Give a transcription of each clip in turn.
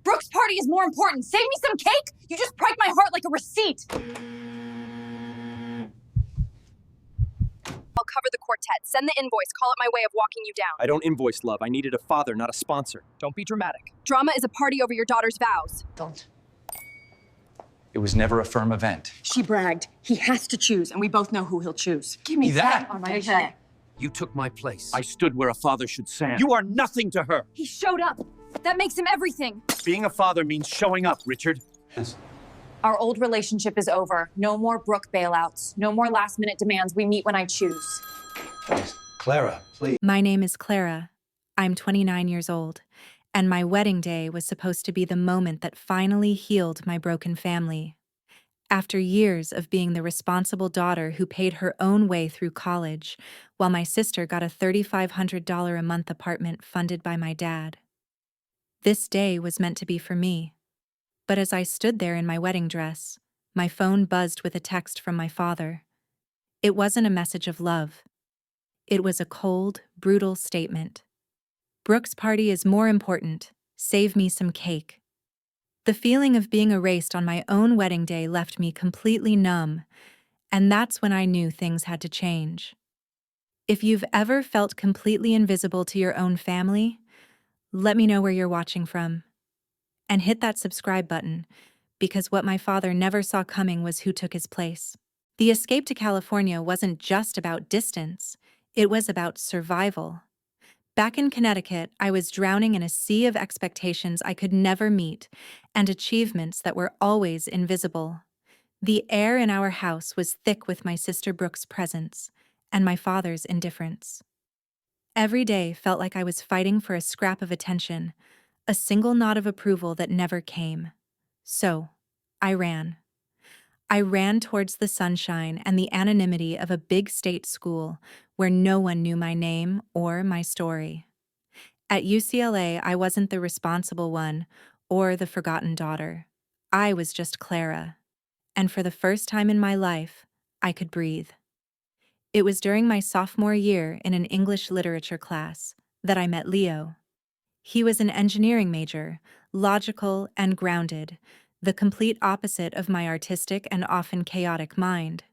Brooke's party is more important. Save me some cake? You just pricked my heart like a receipt. I'll cover the quartet. Send the invoice. Call it my way of walking you down. I don't invoice love. I needed a father, not a sponsor. Don't be dramatic. Drama is a party over your daughter's vows. Don't. It was never a firm event. She bragged. He has to choose, and we both know who he'll choose. Give me that on my head. You took my place. I stood where a father should stand. You are nothing to her. He showed up. That makes him everything. Being a father means showing up, Richard. Our old relationship is over. No more Brooke bailouts. No more last-minute demands. We meet when I choose. Clara, please. My name is Clara. I'm 29 years old, and my wedding day was supposed to be the moment that finally healed my broken family. After years of being the responsible daughter who paid her own way through college, while my sister got a $3,500 a month apartment funded by my dad. This day was meant to be for me. But as I stood there in my wedding dress, my phone buzzed with a text from my father. It wasn't a message of love. It was a cold, brutal statement. Brooke's party is more important. Save me some cake. The feeling of being erased on my own wedding day left me completely numb, and that's when I knew things had to change. If you've ever felt completely invisible to your own family, let me know where you're watching from. And hit that subscribe button, because what my father never saw coming was who took his place. The escape to California wasn't just about distance, it was about survival. Back in Connecticut, I was drowning in a sea of expectations I could never meet and achievements that were always invisible. The air in our house was thick with my sister Brooke's presence and my father's indifference. Every day felt like I was fighting for a scrap of attention, a single nod of approval that never came. So, I ran. I ran towards the sunshine and the anonymity of a big state school where no one knew my name or my story. At UCLA, I wasn't the responsible one or the forgotten daughter. I was just Clara. And for the first time in my life, I could breathe. It was during my sophomore year in an English literature class that I met Leo. He was an engineering major, logical and grounded, the complete opposite of my artistic and often chaotic mind.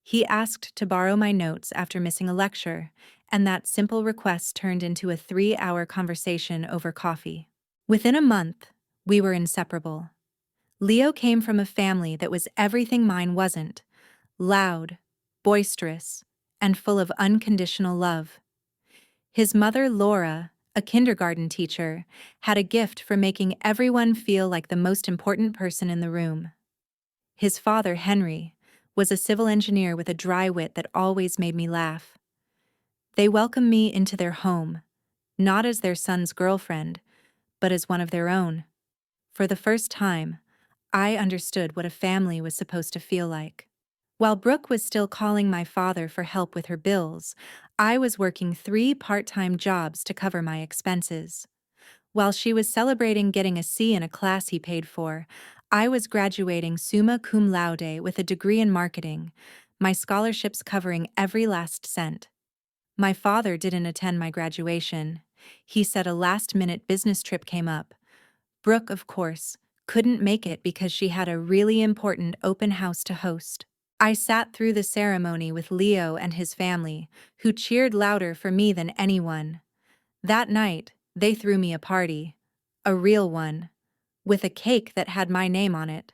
He asked to borrow my notes after missing a lecture, and that simple request turned into a 3-hour conversation over coffee. Within a month, we were inseparable. Leo came from a family that was everything mine wasn't: loud, boisterous, and full of unconditional love. His mother, Laura, a kindergarten teacher, had a gift for making everyone feel like the most important person in the room. His father, Henry, was a civil engineer with a dry wit that always made me laugh. They welcomed me into their home, not as their son's girlfriend, but as one of their own. For the first time, I understood what a family was supposed to feel like. While Brooke was still calling my father for help with her bills, I was working 3 part-time jobs to cover my expenses. While she was celebrating getting a C in a class he paid for, I was graduating summa cum laude with a degree in marketing, my scholarships covering every last cent. My father didn't attend my graduation. He said a last-minute business trip came up. Brooke, of course, couldn't make it because she had a really important open house to host. I sat through the ceremony with Leo and his family, who cheered louder for me than anyone. That night, they threw me a party. A real one. With a cake that had my name on it.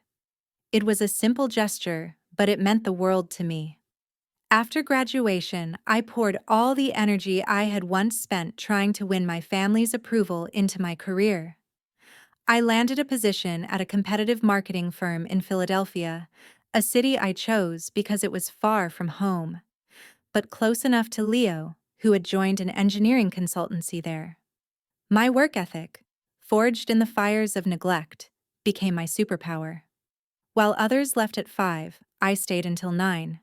It was a simple gesture, but it meant the world to me. After graduation, I poured all the energy I had once spent trying to win my family's approval into my career. I landed a position at a competitive marketing firm in Philadelphia, a city I chose because it was far from home, but close enough to Leo, who had joined an engineering consultancy there. My work ethic, forged in the fires of neglect, became my superpower. While others left at 5, I stayed until 9.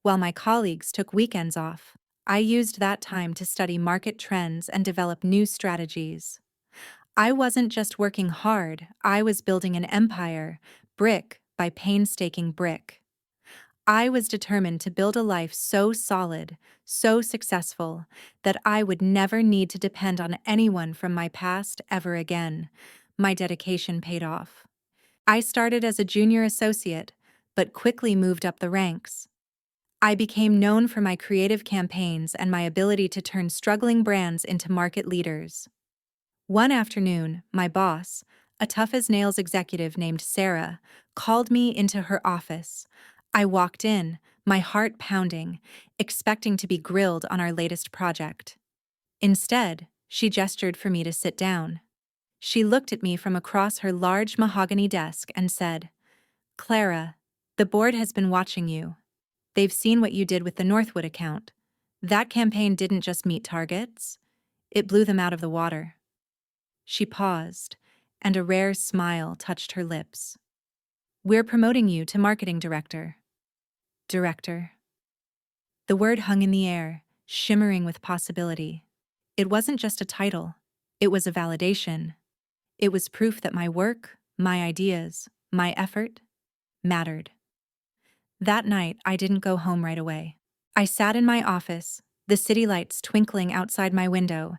While my colleagues took weekends off, I used that time to study market trends and develop new strategies. I wasn't just working hard, I was building an empire, brick by painstaking brick. I was determined to build a life so solid, so successful, that I would never need to depend on anyone from my past ever again. my dedication paid off. I started as a junior associate, but quickly moved up the ranks. I became known for my creative campaigns and my ability to turn struggling brands into market leaders. One afternoon, my boss, a tough-as-nails executive named Sarah, called me into her office. I walked in, my heart pounding, expecting to be grilled on our latest project. Instead, she gestured for me to sit down. She looked at me from across her large mahogany desk and said, "Clara, the board has been watching you. They've seen what you did with the Northwood account. That campaign didn't just meet targets, it blew them out of the water." She paused, and a rare smile touched her lips. "We're promoting you to marketing director." Director. The word hung in the air, shimmering with possibility. It wasn't just a title, it was a validation. It was proof that my work, my ideas, my effort mattered. That night, I didn't go home right away. I sat in my office, the city lights twinkling outside my window,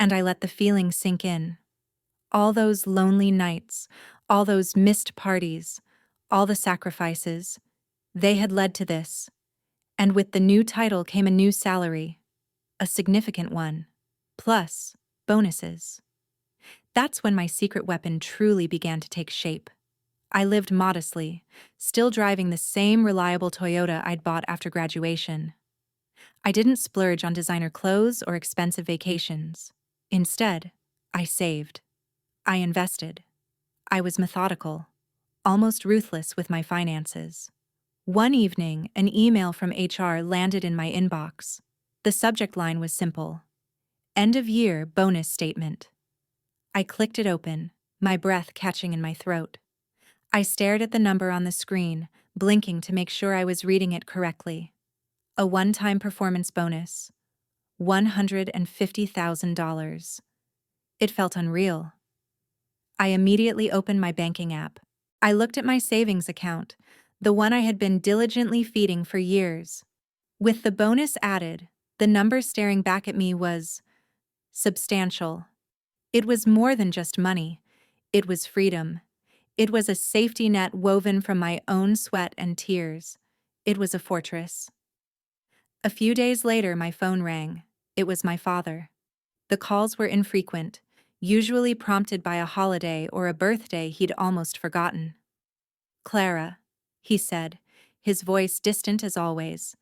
and I let the feeling sink in. All those lonely nights, all those missed parties, all the sacrifices, they had led to this. And with the new title came a new salary, a significant one, plus bonuses. That's when my secret weapon truly began to take shape. I lived modestly, still driving the same reliable Toyota I'd bought after graduation. I didn't splurge on designer clothes or expensive vacations. Instead, I saved. I invested. I was methodical, almost ruthless with my finances. One evening, an email from HR landed in my inbox. The subject line was simple: "End-of-year bonus statement." I clicked it open, my breath catching in my throat. I stared at the number on the screen, blinking to make sure I was reading it correctly. A one-time performance bonus. $150,000. It felt unreal. I immediately opened my banking app. I looked at my savings account, the one I had been diligently feeding for years. With the bonus added, the number staring back at me was substantial. It was more than just money. It was freedom. It was a safety net woven from my own sweat and tears. It was a fortress. A few days later, my phone rang. It was my father. The calls were infrequent, usually prompted by a holiday or a birthday he'd almost forgotten. "Clara," he said, his voice distant as always.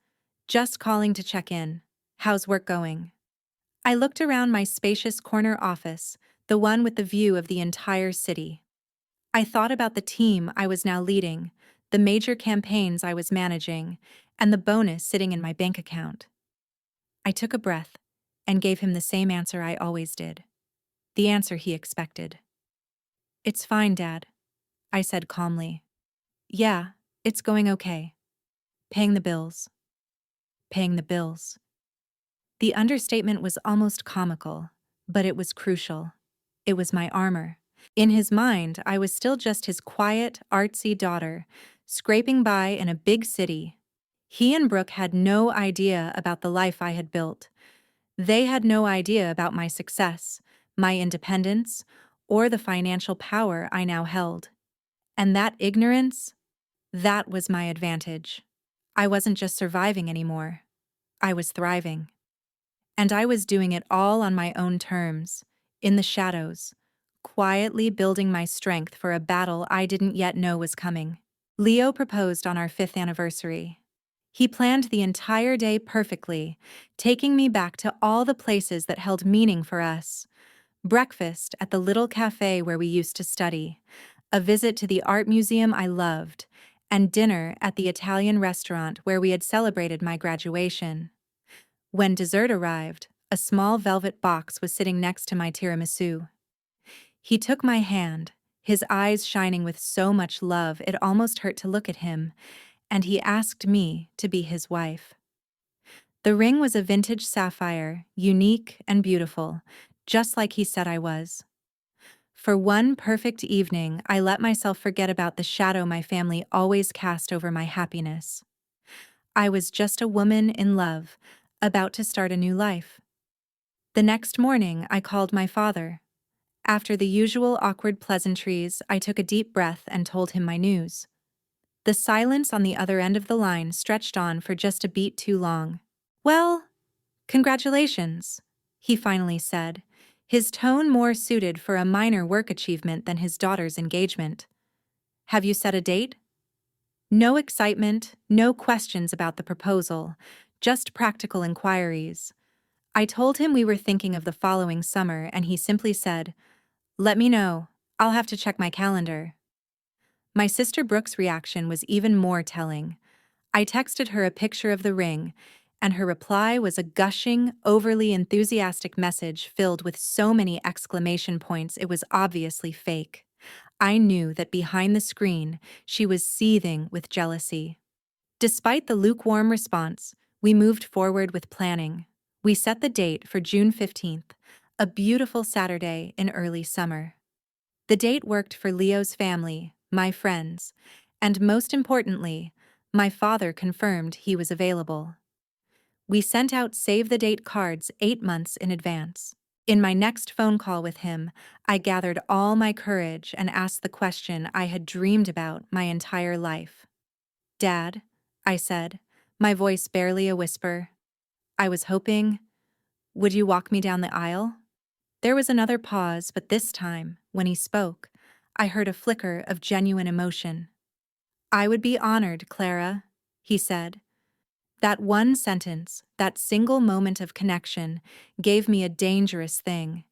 "Just calling to check in. How's work going?" I looked around my spacious corner office, the one with the view of the entire city. I thought about the team I was now leading, the major campaigns I was managing, and the bonus sitting in my bank account. I took a breath and gave him the same answer I always did. The answer he expected. "It's fine, Dad," I said calmly. "Yeah, it's going okay. Paying the bills." Paying the bills. The understatement was almost comical, but it was crucial. It was my armor. In his mind, I was still just his quiet, artsy daughter, scraping by in a big city. He and Brooke had no idea about the life I had built. They had no idea about my success, my independence, or the financial power I now held. And that ignorance, that was my advantage. I wasn't just surviving anymore. I was thriving. And I was doing it all on my own terms, in the shadows, quietly building my strength for a battle I didn't yet know was coming. Leo proposed on our 5th anniversary. He planned the entire day perfectly, taking me back to all the places that held meaning for us. Breakfast at the little cafe where we used to study, a visit to the art museum I loved, and dinner at the Italian restaurant where we had celebrated my graduation. When dessert arrived, a small velvet box was sitting next to my tiramisu. He took my hand, his eyes shining with so much love it almost hurt to look at him, and he asked me to be his wife. The ring was a vintage sapphire, unique and beautiful, just like he said I was. For one perfect evening, I let myself forget about the shadow my family always cast over my happiness. I was just a woman in love, about to start a new life. The next morning, I called my father. After the usual awkward pleasantries, I took a deep breath and told him my news. The silence on the other end of the line stretched on for just a beat too long. "Well, congratulations," he finally said, his tone more suited for a minor work achievement than his daughter's engagement. "Have you set a date?" No excitement, no questions about the proposal, just practical inquiries. I told him we were thinking of the following summer, and he simply said, "Let me know. I'll have to check my calendar." My sister Brooke's reaction was even more telling. I texted her a picture of the ring, and her reply was a gushing, overly enthusiastic message filled with so many exclamation points it was obviously fake. I knew that behind the screen, she was seething with jealousy. Despite the lukewarm response, we moved forward with planning. We set the date for June 15th, a beautiful Saturday in early summer. The date worked for Leo's family, my friends, and most importantly, my father confirmed he was available. We sent out save-the-date cards 8 months in advance. In my next phone call with him, I gathered all my courage and asked the question I had dreamed about my entire life. "Dad," I said, my voice barely a whisper, "I was hoping, would you walk me down the aisle?" There was another pause, but this time, when he spoke, I heard a flicker of genuine emotion. "I would be honored, Clara," he said. That one sentence, that single moment of connection, gave me a dangerous thing.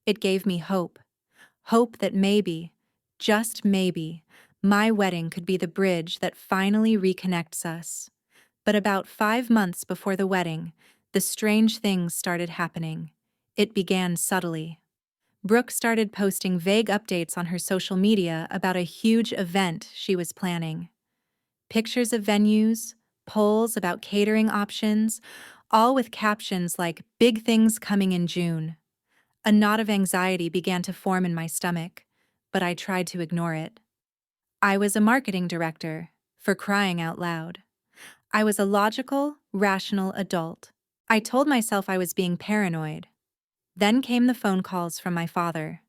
It gave me hope. Hope that maybe, just maybe, my wedding could be the bridge that finally reconnects us. But about 5 months before the wedding, the strange things started happening. It began subtly. Brooke started posting vague updates on her social media about a huge event she was planning. Pictures of venues, polls about catering options, all with captions like "Big things coming in June." A knot of anxiety began to form in my stomach, but I tried to ignore it. I was a marketing director, for crying out loud. I was a logical, rational adult. I told myself I was being paranoid. Then came the phone calls from my father.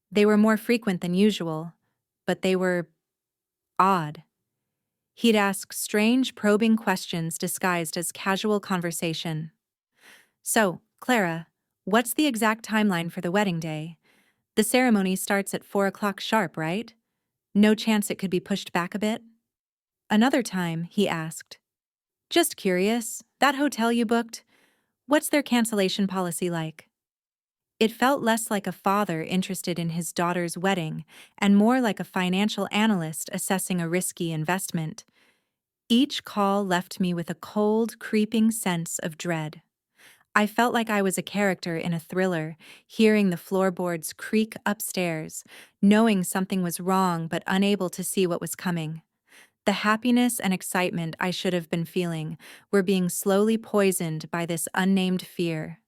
They were more frequent than usual, but they were odd. He'd ask strange, probing questions disguised as casual conversation. "So, Clara, what's the exact timeline for the wedding day? The ceremony starts at 4 o'clock sharp, right? No chance it could be pushed back a bit?" Another time, he asked, "Just curious, that hotel you booked, what's their cancellation policy like?" It felt less like a father interested in his daughter's wedding and more like a financial analyst assessing a risky investment. Each call left me with a cold, creeping sense of dread. I felt like I was a character in a thriller, hearing the floorboards creak upstairs, knowing something was wrong but unable to see what was coming. The happiness and excitement I should have been feeling were being slowly poisoned by this unnamed fear.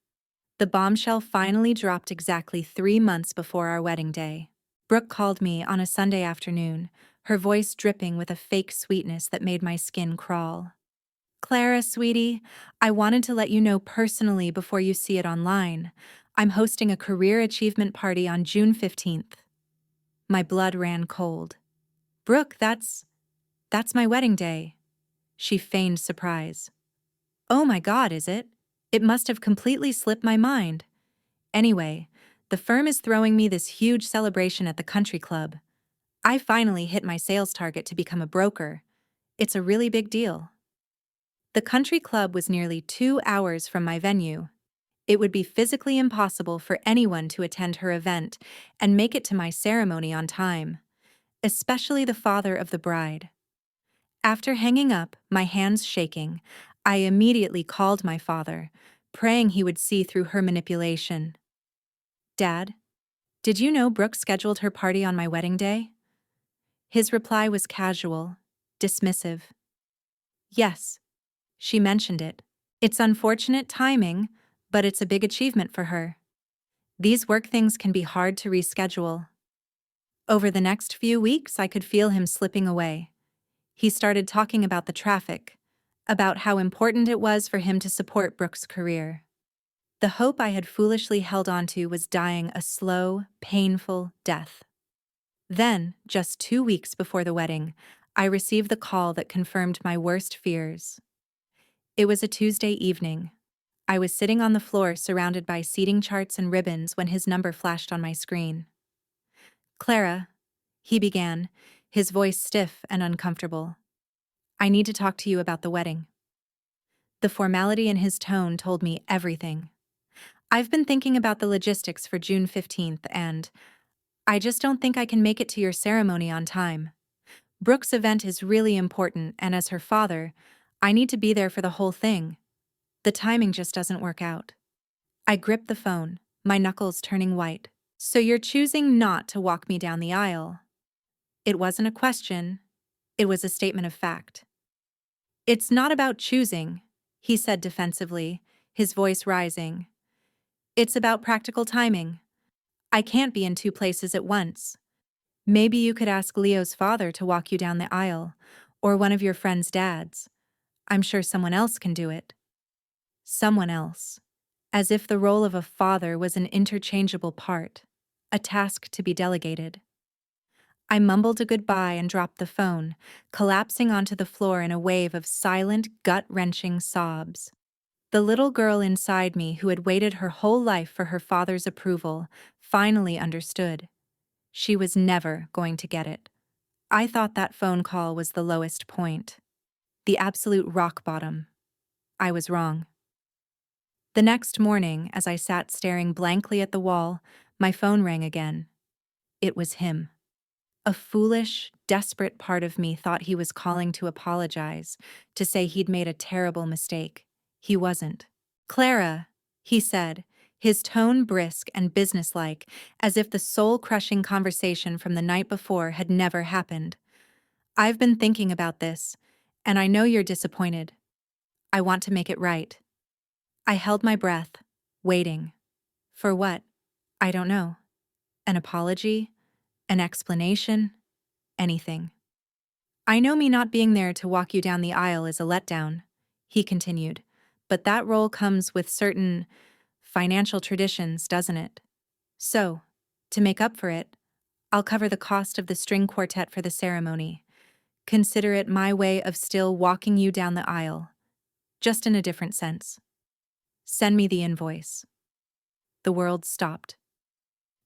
The bombshell finally dropped exactly 3 months before our wedding day. Brooke called me on a Sunday afternoon, her voice dripping with a fake sweetness that made my skin crawl. "Clara, sweetie, I wanted to let you know personally before you see it online. I'm hosting a career achievement party on June 15th. My blood ran cold. "Brooke, that's my wedding day." She feigned surprise. "Oh my God, is it? It must have completely slipped my mind. Anyway, the firm is throwing me this huge celebration at the country club. I finally hit my sales target to become a broker. It's a really big deal." The country club was nearly 2 hours from my venue. It would be physically impossible for anyone to attend her event and make it to my ceremony on time, especially the father of the bride. After hanging up, my hands shaking, I immediately called my father, praying he would see through her manipulation. "Dad, did you know Brooke scheduled her party on my wedding day?" His reply was casual, dismissive. "Yes, she mentioned it. It's unfortunate timing, but it's a big achievement for her. These work things can be hard to reschedule." Over the next few weeks, I could feel him slipping away. He started talking about the traffic, about how important it was for him to support Brooke's career. The hope I had foolishly held onto was dying a slow, painful death. Then, just 2 weeks before the wedding, I received the call that confirmed my worst fears. It was a Tuesday evening. I was sitting on the floor surrounded by seating charts and ribbons when his number flashed on my screen. "Clara," he began, his voice stiff and uncomfortable. "I need to talk to you about the wedding." The formality in his tone told me everything. "I've been thinking about the logistics for June 15th, and I just don't think I can make it to your ceremony on time. Brooke's event is really important, and as her father, I need to be there for the whole thing. The timing just doesn't work out." I gripped the phone, my knuckles turning white. "So you're choosing not to walk me down the aisle?" It wasn't a question, it was a statement of fact. "It's not about choosing," he said defensively, his voice rising. "It's about practical timing. I can't be in 2 places at once. Maybe you could ask Leo's father to walk you down the aisle, or one of your friend's dads. I'm sure someone else can do it." Someone else. As if the role of a father was an interchangeable part, a task to be delegated. I mumbled a goodbye and dropped the phone, collapsing onto the floor in a wave of silent, gut-wrenching sobs. The little girl inside me who had waited her whole life for her father's approval finally understood. She was never going to get it. I thought that phone call was the lowest point. The absolute rock bottom. I was wrong. The next morning, as I sat staring blankly at the wall, my phone rang again. It was him. A foolish, desperate part of me thought he was calling to apologize, to say he'd made a terrible mistake. He wasn't. "Clara," he said, his tone brisk and businesslike, as if the soul-crushing conversation from the night before had never happened. "I've been thinking about this, and I know you're disappointed. I want to make it right." I held my breath, waiting. For what? I don't know. An apology? An explanation? Anything. "I know me not being there to walk you down the aisle is a letdown," he continued, "but that role comes with certain financial traditions, doesn't it? So, to make up for it, I'll cover the cost of the string quartet for the ceremony. Consider it my way of still walking you down the aisle, just in a different sense. Send me the invoice." The world stopped.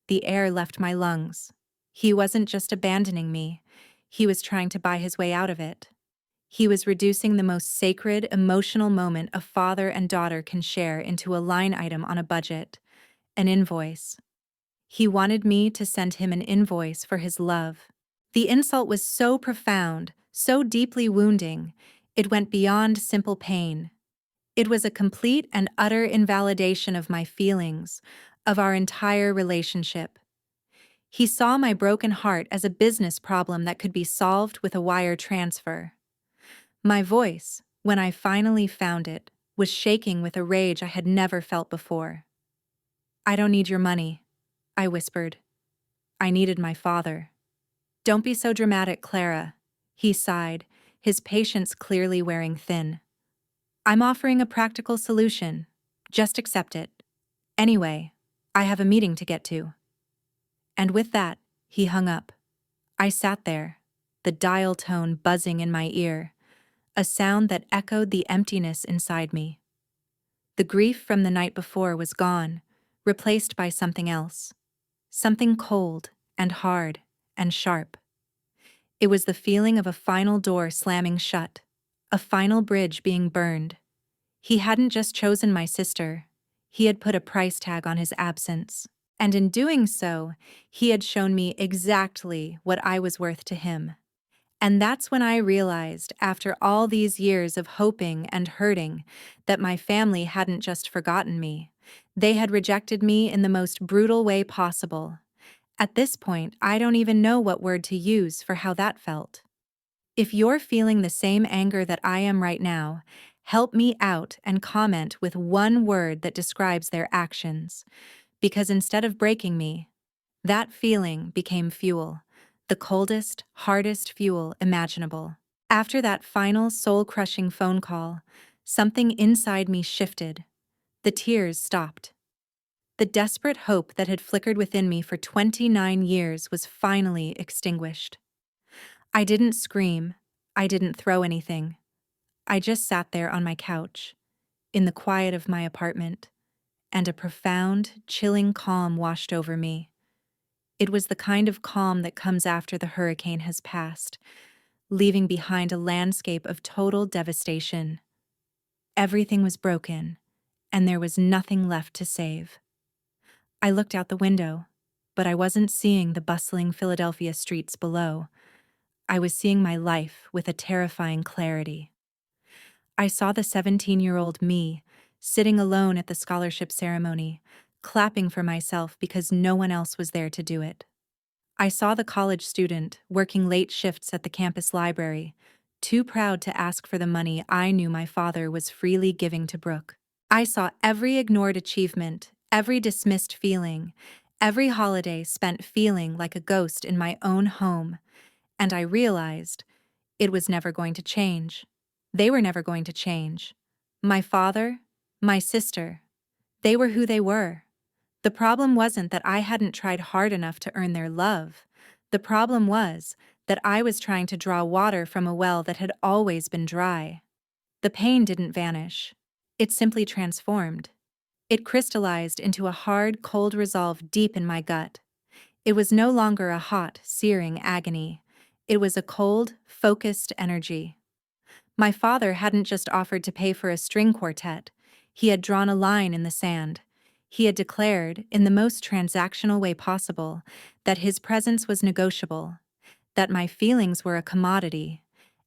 The air left my lungs. He wasn't just abandoning me, he was trying to buy his way out of it. He was reducing the most sacred, emotional moment a father and daughter can share into a line item on a budget, an invoice. He wanted me to send him an invoice for his love. The insult was so profound, so deeply wounding, it went beyond simple pain. It was a complete and utter invalidation of my feelings, of our entire relationship. He saw my broken heart as a business problem that could be solved with a wire transfer. My voice, when I finally found it, was shaking with a rage I had never felt before. "I don't need your money," I whispered. "I needed my father." "Don't be so dramatic, Clara," he sighed, his patience clearly wearing thin. "I'm offering a practical solution. Just accept it. Anyway, I have a meeting to get to." And with that, he hung up. I sat there, the dial tone buzzing in my ear, a sound that echoed the emptiness inside me. The grief from the night before was gone, replaced by something else. Something cold and hard and sharp. It was the feeling of a final door slamming shut, a final bridge being burned. He hadn't just chosen my sister, he had put a price tag on his absence. And in doing so, he had shown me exactly what I was worth to him. And that's when I realized, after all these years of hoping and hurting, that my family hadn't just forgotten me. They had rejected me in the most brutal way possible. At this point, I don't even know what word to use for how that felt. If you're feeling the same anger that I am right now, help me out and comment with one word that describes their actions. Because instead of breaking me, that feeling became fuel, the coldest, hardest fuel imaginable. After that final soul-crushing phone call, something inside me shifted. The tears stopped. The desperate hope that had flickered within me for 29 years was finally extinguished. I didn't scream. I didn't throw anything. I just sat there on my couch, in the quiet of my apartment, and a profound, chilling calm washed over me. It was the kind of calm that comes after the hurricane has passed, leaving behind a landscape of total devastation. Everything was broken, and there was nothing left to save. I looked out the window, but I wasn't seeing the bustling Philadelphia streets below. I was seeing my life with a terrifying clarity. I saw the 17-year-old me, sitting alone at the scholarship ceremony, clapping for myself because no one else was there to do it. I saw the college student working late shifts at the campus library, too proud to ask for the money I knew my father was freely giving to Brooke. I saw every ignored achievement, every dismissed feeling, every holiday spent feeling like a ghost in my own home, and I realized it was never going to change. They were never going to change. My father, my sister, they were who they were. The problem wasn't that I hadn't tried hard enough to earn their love. The problem was that I was trying to draw water from a well that had always been dry. The pain didn't vanish. It simply transformed. It crystallized into a hard, cold resolve deep in my gut. It was no longer a hot, searing agony. It was a cold, focused energy. My father hadn't just offered to pay for a string quartet. He had drawn a line in the sand. He had declared, in the most transactional way possible, that his presence was negotiable, that my feelings were a commodity,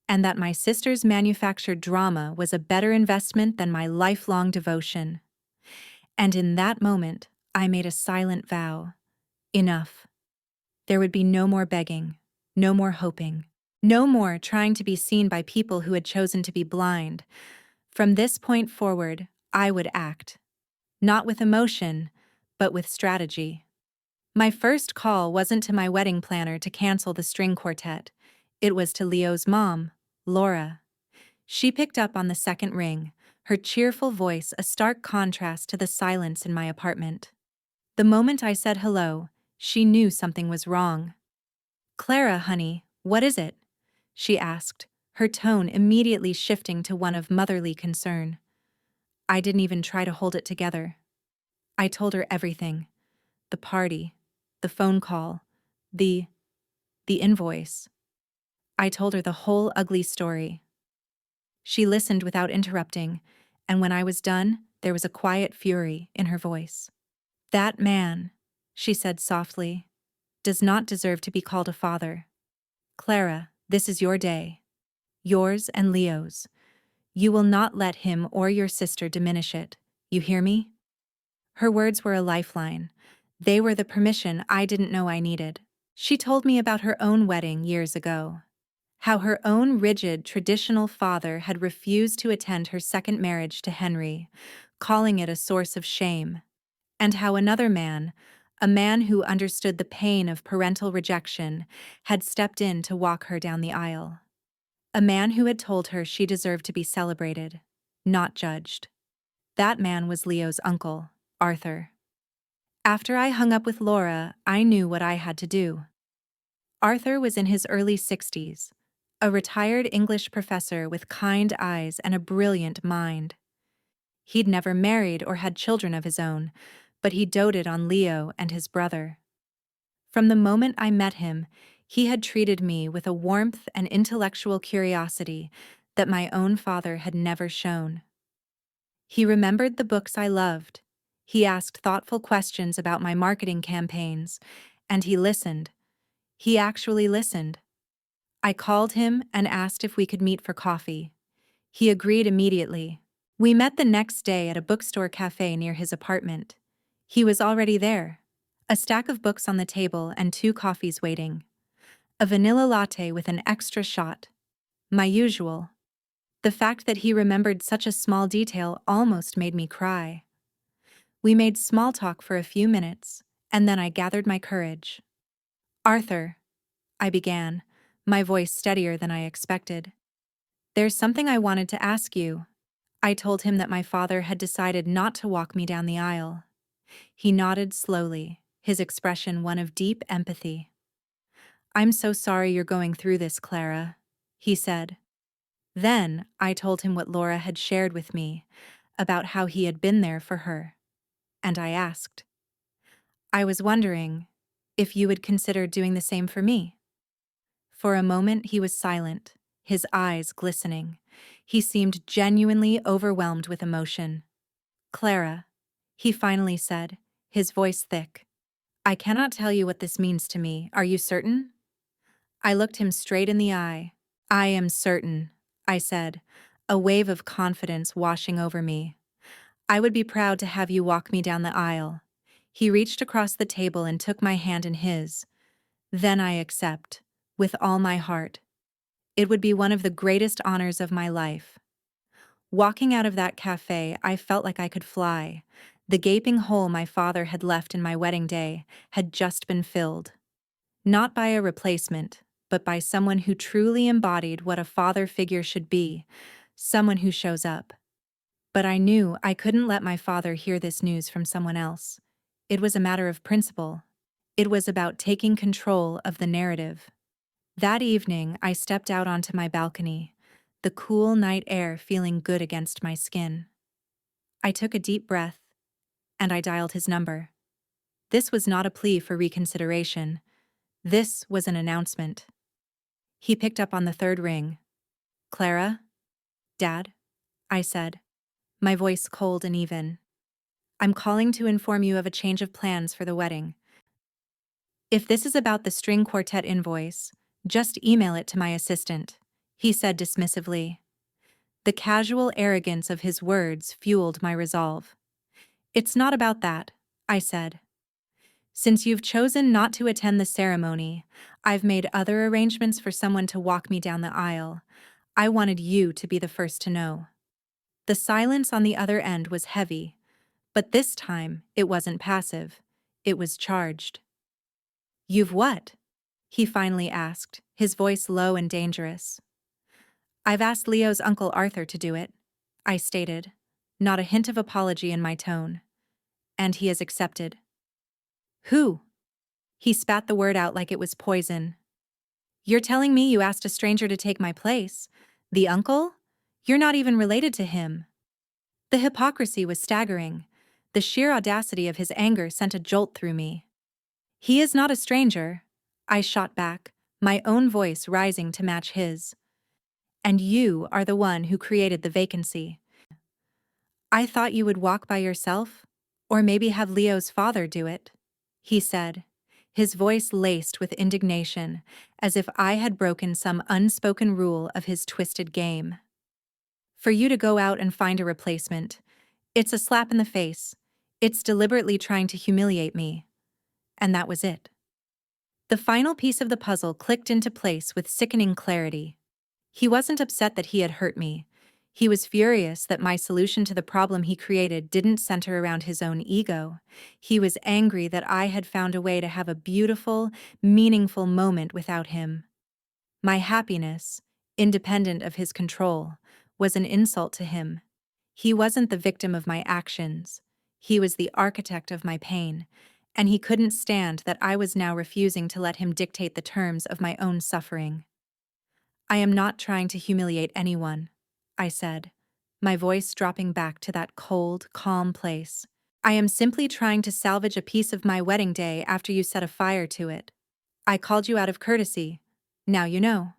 and that my sister's manufactured drama was a better investment than my lifelong devotion. And in that moment, I made a silent vow. Enough. There would be no more begging, no more hoping, no more trying to be seen by people who had chosen to be blind. From this point forward, I would act. Not with emotion, but with strategy. My first call wasn't to my wedding planner to cancel the string quartet. It was to Leo's mom, Laura. She picked up on the second ring, her cheerful voice a stark contrast to the silence in my apartment. The moment I said hello, she knew something was wrong. "Clara, honey, what is it?" she asked, her tone immediately shifting to one of motherly concern. I didn't even try to hold it together. I told her everything. The party, the phone call, the invoice. I told her the whole ugly story. She listened without interrupting, and when I was done, there was a quiet fury in her voice. "That man," she said softly, "does not deserve to be called a father. Clara, this is your day. Yours and Leo's. You will not let him or your sister diminish it. You hear me?" Her words were a lifeline. They were the permission I didn't know I needed. She told me about her own wedding years ago. How her own rigid, traditional father had refused to attend her second marriage to Henry, calling it a source of shame. And how another man, a man who understood the pain of parental rejection, had stepped in to walk her down the aisle. A man who had told her she deserved to be celebrated, not judged. That man was Leo's uncle, Arthur. After I hung up with Laura, I knew what I had to do. Arthur was in his early 60s, a retired English professor with kind eyes and a brilliant mind. He'd never married or had children of his own, but he doted on Leo and his brother. From the moment I met him, he had treated me with a warmth and intellectual curiosity that my own father had never shown. He remembered the books I loved. He asked thoughtful questions about my marketing campaigns, and he listened. He actually listened. I called him and asked if we could meet for coffee. He agreed immediately. We met the next day at a bookstore cafe near his apartment. He was already there, a stack of books on the table and 2 coffees waiting. A vanilla latte with an extra shot. My usual. The fact that he remembered such a small detail almost made me cry. We made small talk for a few minutes, and then I gathered my courage. "Arthur," I began, my voice steadier than I expected. "There's something I wanted to ask you. I told him that my father had decided not to walk me down the aisle. He nodded slowly, his expression one of deep empathy. "I'm so sorry you're going through this, Clara," he said. Then I told him what Laura had shared with me about how he had been there for her. And I asked, "I was wondering if you would consider doing the same for me." For a moment he was silent, his eyes glistening. He seemed genuinely overwhelmed with emotion. "Clara," he finally said, his voice thick, "I cannot tell you what this means to me. Are you certain?" I looked him straight in the eye. "I am certain," I said, a wave of confidence washing over me. "I would be proud to have you walk me down the aisle." He reached across the table and took my hand in his. "Then I accept, with all my heart. It would be one of the greatest honors of my life." Walking out of that cafe, I felt like I could fly. The gaping hole my father had left in my wedding day had just been filled. Not by a replacement, but by someone who truly embodied what a father figure should be, someone who shows up. But I knew I couldn't let my father hear this news from someone else. It was a matter of principle. It was about taking control of the narrative. That evening, I stepped out onto my balcony, the cool night air feeling good against my skin. I took a deep breath, and I dialed his number. This was not a plea for reconsideration. This was an announcement. He picked up on the third ring. "Clara?" "Dad?" I said, my voice cold and even. "I'm calling to inform you of a change of plans for the wedding. If this is about the string quartet invoice, just email it to my assistant," he said dismissively. The casual arrogance of his words fueled my resolve. "It's not about that," I said. "Since you've chosen not to attend the ceremony, I've made other arrangements for someone to walk me down the aisle. I wanted you to be the first to know." The silence on the other end was heavy, but this time it wasn't passive. It was charged. "You've what?" he finally asked, his voice low and dangerous. "I've asked Leo's Uncle Arthur to do it," I stated, not a hint of apology in my tone. "And he has accepted." "Who?" He spat the word out like it was poison. "You're telling me you asked a stranger to take my place? The uncle? You're not even related to him." The hypocrisy was staggering. The sheer audacity of his anger sent a jolt through me. "He is not a stranger," I shot back, my own voice rising to match his. "And you are the one who created the vacancy." "I thought you would walk by yourself, or maybe have Leo's father do it," he said, his voice laced with indignation, as if I had broken some unspoken rule of his twisted game. "For you to go out and find a replacement, it's a slap in the face. It's deliberately trying to humiliate me." And that was it. The final piece of the puzzle clicked into place with sickening clarity. He wasn't upset that he had hurt me. He was furious that my solution to the problem he created didn't center around his own ego. He was angry that I had found a way to have a beautiful, meaningful moment without him. My happiness, independent of his control, was an insult to him. He wasn't the victim of my actions. He was the architect of my pain, and he couldn't stand that I was now refusing to let him dictate the terms of my own suffering. "I am not trying to humiliate anyone," I said, my voice dropping back to that cold, calm place. "I am simply trying to salvage a piece of my wedding day after you set a fire to it. I called you out of courtesy. Now you know."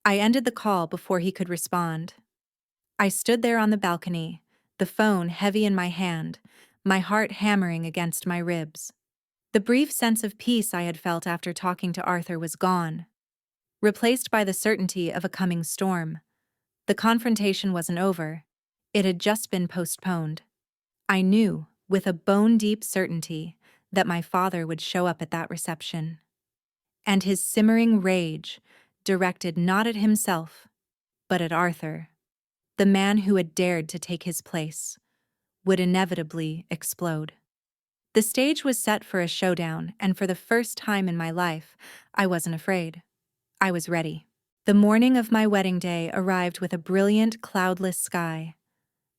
I ended the call before he could respond. I stood there on the balcony, the phone heavy in my hand, my heart hammering against my ribs. The brief sense of peace I had felt after talking to Arthur was gone, replaced by the certainty of a coming storm. The confrontation wasn't over. It had just been postponed. I knew, with a bone-deep certainty, that my father would show up at that reception. And his simmering rage, directed not at himself, but at Arthur, the man who had dared to take his place, would inevitably explode. The stage was set for a showdown, and for the first time in my life, I wasn't afraid. I was ready. The morning of my wedding day arrived with a brilliant, cloudless sky.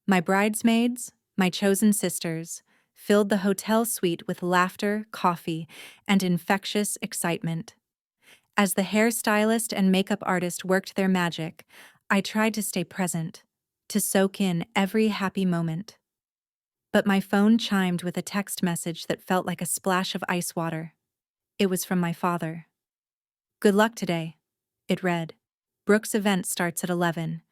My bridesmaids, my chosen sisters, filled the hotel suite with laughter, coffee, and infectious excitement. As the hairstylist and makeup artist worked their magic, I tried to stay present, to soak in every happy moment. But my phone chimed with a text message that felt like a splash of ice water. It was from my father. "Good luck today," it read. "Brooke's event starts at 11.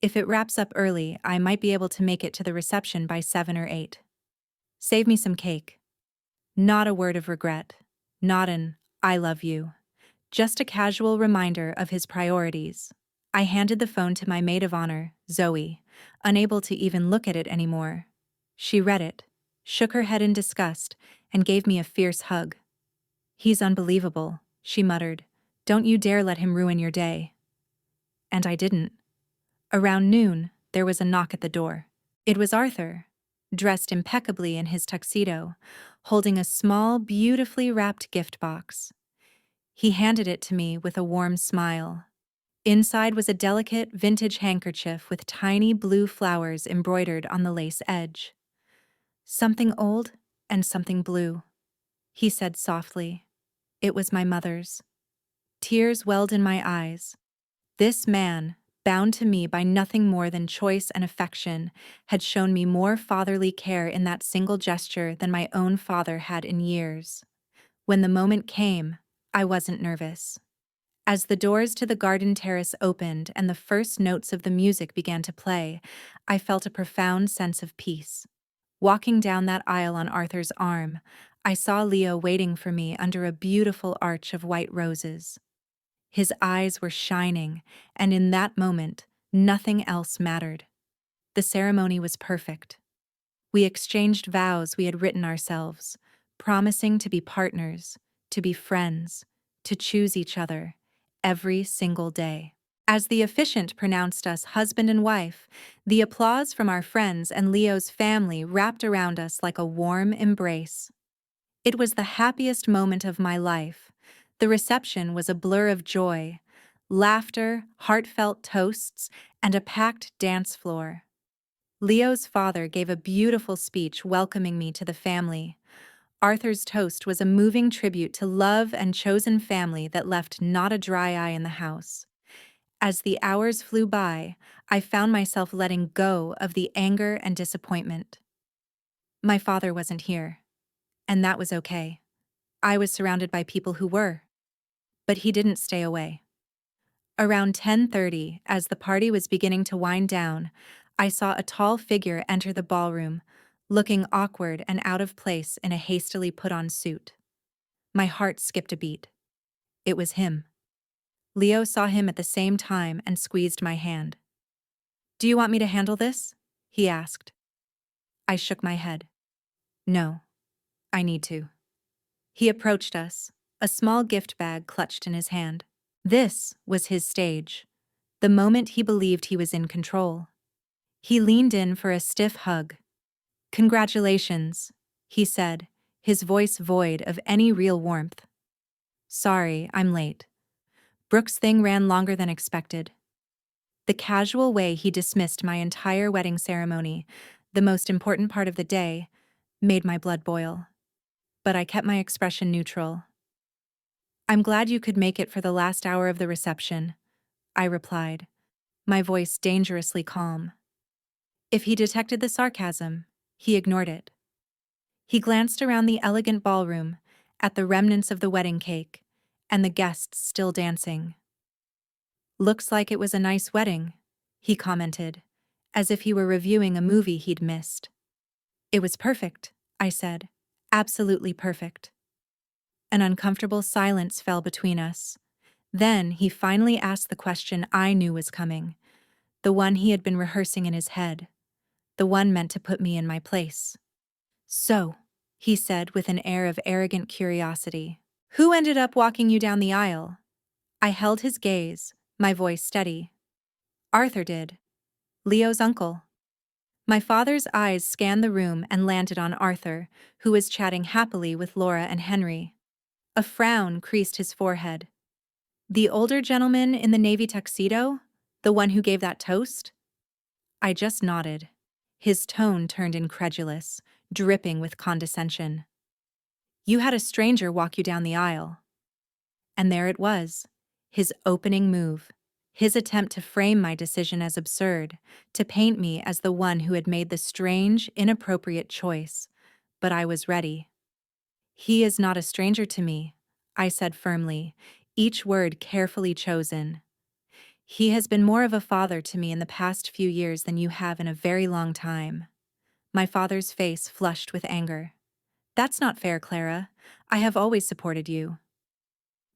If it wraps up early, I might be able to make it to the reception by 7 or 8. Save me some cake." Not a word of regret. Not an "I love you." Just a casual reminder of his priorities. I handed the phone to my maid of honor, Zoe, unable to even look at it anymore. She read it, shook her head in disgust, and gave me a fierce hug. "He's unbelievable," she muttered. "Don't you dare let him ruin your day." And I didn't. Around noon, there was a knock at the door. It was Arthur, dressed impeccably in his tuxedo, holding a small, beautifully wrapped gift box. He handed it to me with a warm smile. Inside was a delicate, vintage handkerchief with tiny blue flowers embroidered on the lace edge. "Something old and something blue," he said softly. It was my mother's. Tears welled in my eyes. This man, bound to me by nothing more than choice and affection, had shown me more fatherly care in that single gesture than my own father had in years. When the moment came, I wasn't nervous. As the doors to the garden terrace opened and the first notes of the music began to play, I felt a profound sense of peace. Walking down that aisle on Arthur's arm, I saw Leo waiting for me under a beautiful arch of white roses. His eyes were shining, and in that moment, nothing else mattered. The ceremony was perfect. We exchanged vows we had written ourselves, promising to be partners, to be friends, to choose each other, every single day. As the officiant pronounced us husband and wife, the applause from our friends and Leo's family wrapped around us like a warm embrace. It was the happiest moment of my life. The reception was a blur of joy, laughter, heartfelt toasts, and a packed dance floor. Leo's father gave a beautiful speech welcoming me to the family. Arthur's toast was a moving tribute to love and chosen family that left not a dry eye in the house. As the hours flew by, I found myself letting go of the anger and disappointment. My father wasn't here, and that was okay. I was surrounded by people who were. But he didn't stay away. Around 10:30, as the party was beginning to wind down, I saw a tall figure enter the ballroom, looking awkward and out of place in a hastily put-on suit. My heart skipped a beat. It was him. Leo saw him at the same time and squeezed my hand. "Do you want me to handle this?" he asked. I shook my head. "No, I need to." He approached us, a small gift bag clutched in his hand. This was his stage, the moment he believed he was in control. He leaned in for a stiff hug. "Congratulations," he said, his voice void of any real warmth. "Sorry, I'm late. Brooke's thing ran longer than expected." The casual way he dismissed my entire wedding ceremony, the most important part of the day, made my blood boil. But I kept my expression neutral. "I'm glad you could make it for the last hour of the reception," I replied, my voice dangerously calm. If he detected the sarcasm, he ignored it. He glanced around the elegant ballroom, at the remnants of the wedding cake, and the guests still dancing. "Looks like it was a nice wedding," he commented, as if he were reviewing a movie he'd missed. "It was perfect," I said. "Absolutely perfect." An uncomfortable silence fell between us. Then he finally asked the question I knew was coming, the one he had been rehearsing in his head, the one meant to put me in my place. "So," he said with an air of arrogant curiosity, "who ended up walking you down the aisle?" I held his gaze, my voice steady. "Arthur did. Leo's uncle." My father's eyes scanned the room and landed on Arthur, who was chatting happily with Laura and Henry. A frown creased his forehead. "The older gentleman in the navy tuxedo? The one who gave that toast?" I just nodded. His tone turned incredulous, dripping with condescension. You had a stranger walk you down the aisle. And there it was, his opening move, his attempt to frame my decision as absurd, to paint me as the one who had made the strange, inappropriate choice. But I was ready. He is not a stranger to me, I said firmly, each word carefully chosen. He has been more of a father to me in the past few years than you have in a very long time. My father's face flushed with anger. That's not fair, Clara. I have always supported you.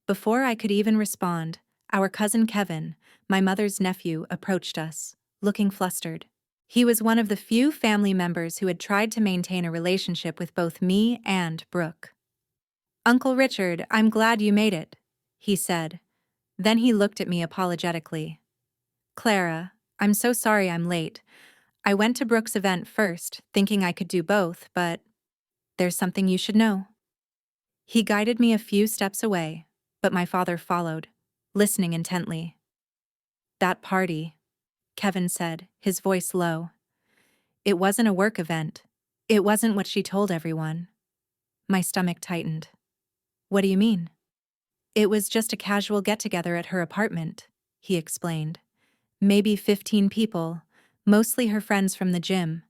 Before I could even respond, our cousin Kevin, my mother's nephew, approached us, looking flustered. He was one of the few family members who had tried to maintain a relationship with both me and Brooke. Uncle Richard, I'm glad you made it, he said. Then he looked at me apologetically. Clara, I'm so sorry I'm late. I went to Brooke's event first, thinking I could do both, but there's something you should know. He guided me a few steps away, but my father followed, listening intently. That party, Kevin said, his voice low. It wasn't a work event. It wasn't what she told everyone. My stomach tightened. What do you mean? It was just a casual get-together at her apartment, he explained. Maybe 15 people, mostly her friends from the gym.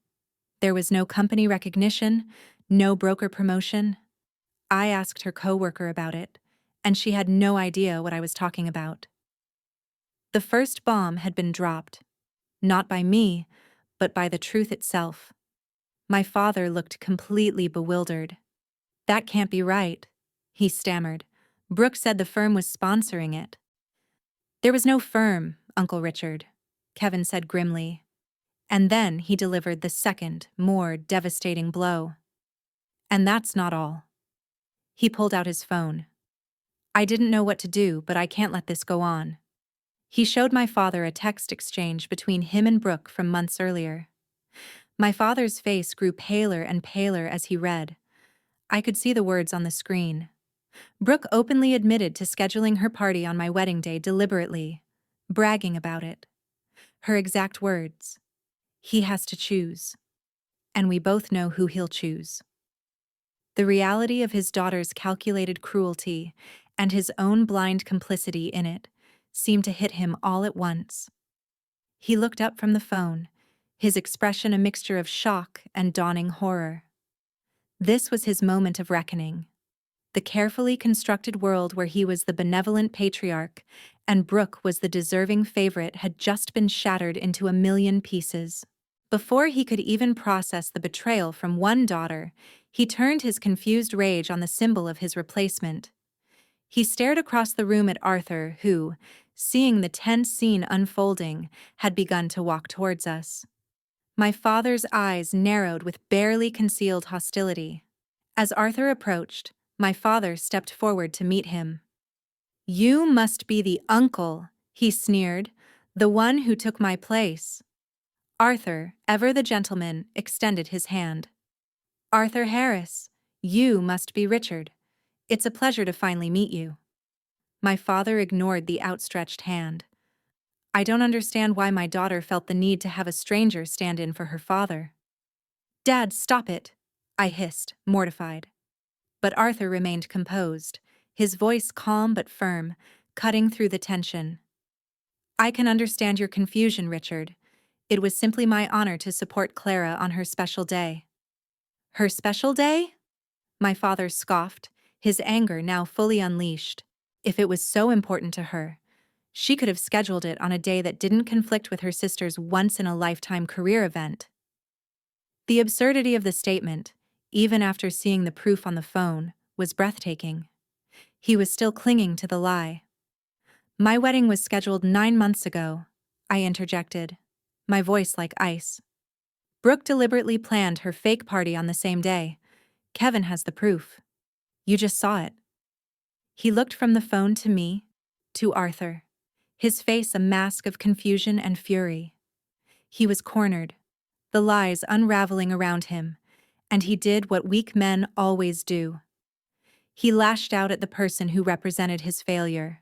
There was no company recognition, no broker promotion. I asked her coworker about it, and she had no idea what I was talking about. The first bomb had been dropped, not by me, but by the truth itself. My father looked completely bewildered. That can't be right, he stammered. Brooke said the firm was sponsoring it. There was no firm, Uncle Richard, Kevin said grimly. And then he delivered the second, more devastating blow. And that's not all. He pulled out his phone. I didn't know what to do, but I can't let this go on. He showed my father a text exchange between him and Brooke from months earlier. My father's face grew paler and paler as he read. I could see the words on the screen. Brooke openly admitted to scheduling her party on my wedding day deliberately, bragging about it. Her exact words. He has to choose. And we both know who he'll choose. The reality of his daughter's calculated cruelty and his own blind complicity in it seemed to hit him all at once. He looked up from the phone, his expression a mixture of shock and dawning horror. This was his moment of reckoning. The carefully constructed world where he was the benevolent patriarch and Brooke was the deserving favorite had just been shattered into a million pieces. Before he could even process the betrayal from one daughter, he turned his confused rage on the symbol of his replacement. He stared across the room at Arthur, who, seeing the tense scene unfolding, had begun to walk towards us. My father's eyes narrowed with barely concealed hostility. As Arthur approached, my father stepped forward to meet him. You must be the uncle, he sneered, the one who took my place. Arthur, ever the gentleman, extended his hand. Arthur Harris, you must be Richard. It's a pleasure to finally meet you. My father ignored the outstretched hand. I don't understand why my daughter felt the need to have a stranger stand in for her father. Dad, stop it, I hissed, mortified. But Arthur remained composed, his voice calm but firm, cutting through the tension. I can understand your confusion, Richard. It was simply my honor to support Clara on her special day. Her special day? My father scoffed, his anger now fully unleashed. If it was so important to her, she could have scheduled it on a day that didn't conflict with her sister's once-in-a-lifetime career event. The absurdity of the statement, even after seeing the proof on the phone, was breathtaking. He was still clinging to the lie. My wedding was scheduled 9 months ago, I interjected, my voice like ice. Brooke deliberately planned her fake party on the same day. Kevin has the proof. You just saw it. He looked from the phone to me, to Arthur, his face a mask of confusion and fury. He was cornered, the lies unraveling around him, and he did what weak men always do. He lashed out at the person who represented his failure.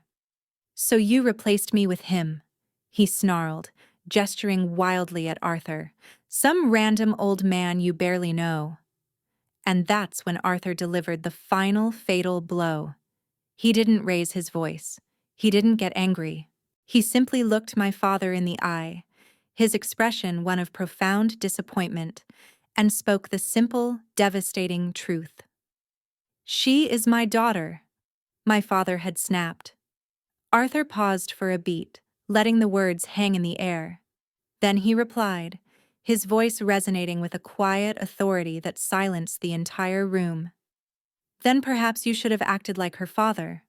So you replaced me with him, he snarled, gesturing wildly at Arthur. Some random old man you barely know. And that's when Arthur delivered the final fatal blow. He didn't raise his voice. He didn't get angry. He simply looked my father in the eye, his expression one of profound disappointment, and spoke the simple, devastating truth. "She is my daughter," my father had snapped. Arthur paused for a beat, letting the words hang in the air. Then he replied, his voice resonating with a quiet authority that silenced the entire room. "Then perhaps you should have acted like her father.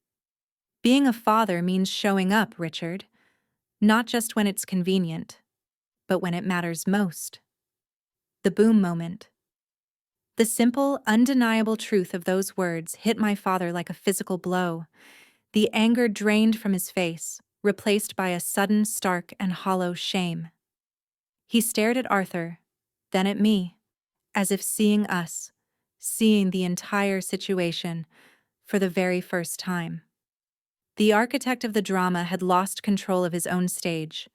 Being a father means showing up, Richard. Not just when it's convenient, but when it matters most." The boom moment. The simple, undeniable truth of those words hit my father like a physical blow. The anger drained from his face, replaced by a sudden, stark, and hollow shame. He stared at Arthur, then at me, as if seeing us, seeing the entire situation, for the very first time. The architect of the drama had lost control of his own stage.